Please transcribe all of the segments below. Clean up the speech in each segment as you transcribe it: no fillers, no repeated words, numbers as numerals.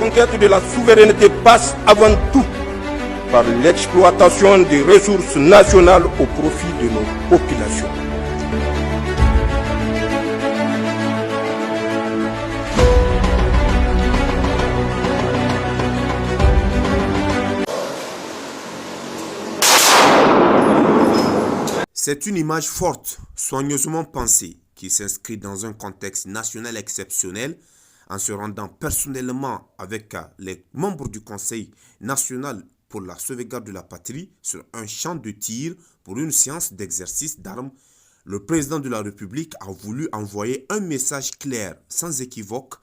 conquête de la souveraineté passe avant tout par l'exploitation des ressources nationales au profit de nos populations. C'est une image forte, soigneusement pensée, qui s'inscrit dans un contexte national exceptionnel en se rendant personnellement avec les membres du Conseil national pour la sauvegarde de la patrie sur un champ de tir pour une séance d'exercice d'armes. Le président de la République a voulu envoyer un message clair, sans équivoque,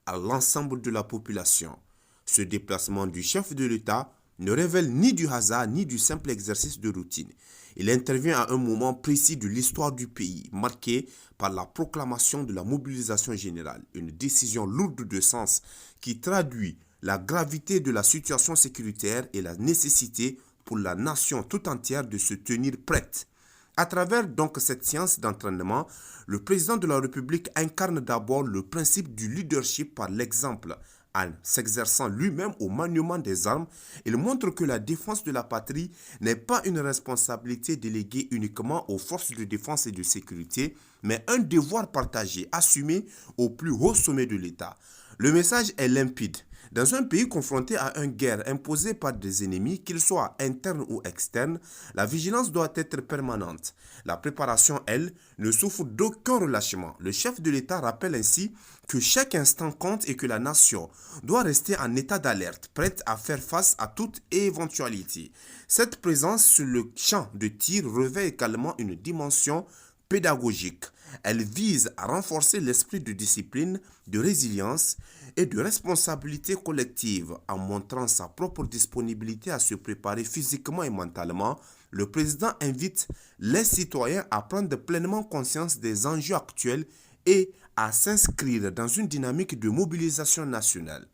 à l'ensemble de la population. Ce déplacement du chef de l'État ne révèle ni du hasard ni du simple exercice de routine. Il intervient à un moment précis de l'histoire du pays, marqué par la proclamation de la mobilisation générale, une décision lourde de sens qui traduit la gravité de la situation sécuritaire et la nécessité pour la nation tout entière de se tenir prête. À travers donc cette séance d'entraînement, le président de la République incarne d'abord le principe du leadership par l'exemple. En s'exerçant lui-même au maniement des armes, il montre que la défense de la patrie n'est pas une responsabilité déléguée uniquement aux forces de défense et de sécurité, mais un devoir partagé, assumé au plus haut sommet de l'État. Le message est limpide. Dans un pays confronté à une guerre imposée par des ennemis, qu'ils soient internes ou externes, la vigilance doit être permanente. La préparation, elle, ne souffre d'aucun relâchement. Le chef de l'État rappelle ainsi que chaque instant compte et que la nation doit rester en état d'alerte, prête à faire face à toute éventualité. Cette présence sur le champ de tir revêt également une dimension pédagogique. Elle vise à renforcer l'esprit de discipline, de résilience et de responsabilité collective en montrant sa propre disponibilité à se préparer physiquement et mentalement. Le président invite les citoyens à prendre pleinement conscience des enjeux actuels et à s'inscrire dans une dynamique de mobilisation nationale.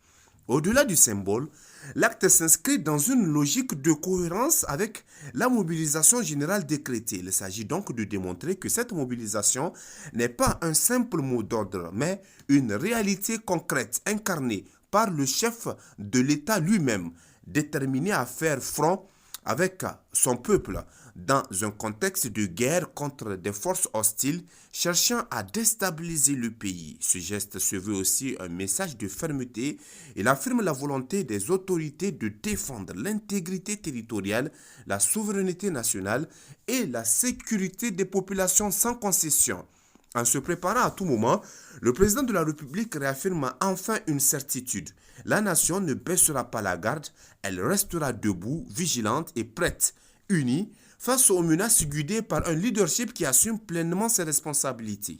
Au-delà du symbole, l'acte s'inscrit dans une logique de cohérence avec la mobilisation générale décrétée. Il s'agit donc de démontrer que cette mobilisation n'est pas un simple mot d'ordre, mais une réalité concrète incarnée par le chef de l'État lui-même, déterminé à faire front avec son peuple dans un contexte de guerre contre des forces hostiles cherchant à déstabiliser le pays. Ce geste se veut aussi un message de fermeté. Il affirme la volonté des autorités de défendre l'intégrité territoriale, la souveraineté nationale et la sécurité des populations sans concession. En se préparant à tout moment, le président de la République réaffirme enfin une certitude. La nation ne baissera pas la garde, elle restera debout, vigilante et prête, unie, face aux menaces guidées par un leadership qui assume pleinement ses responsabilités.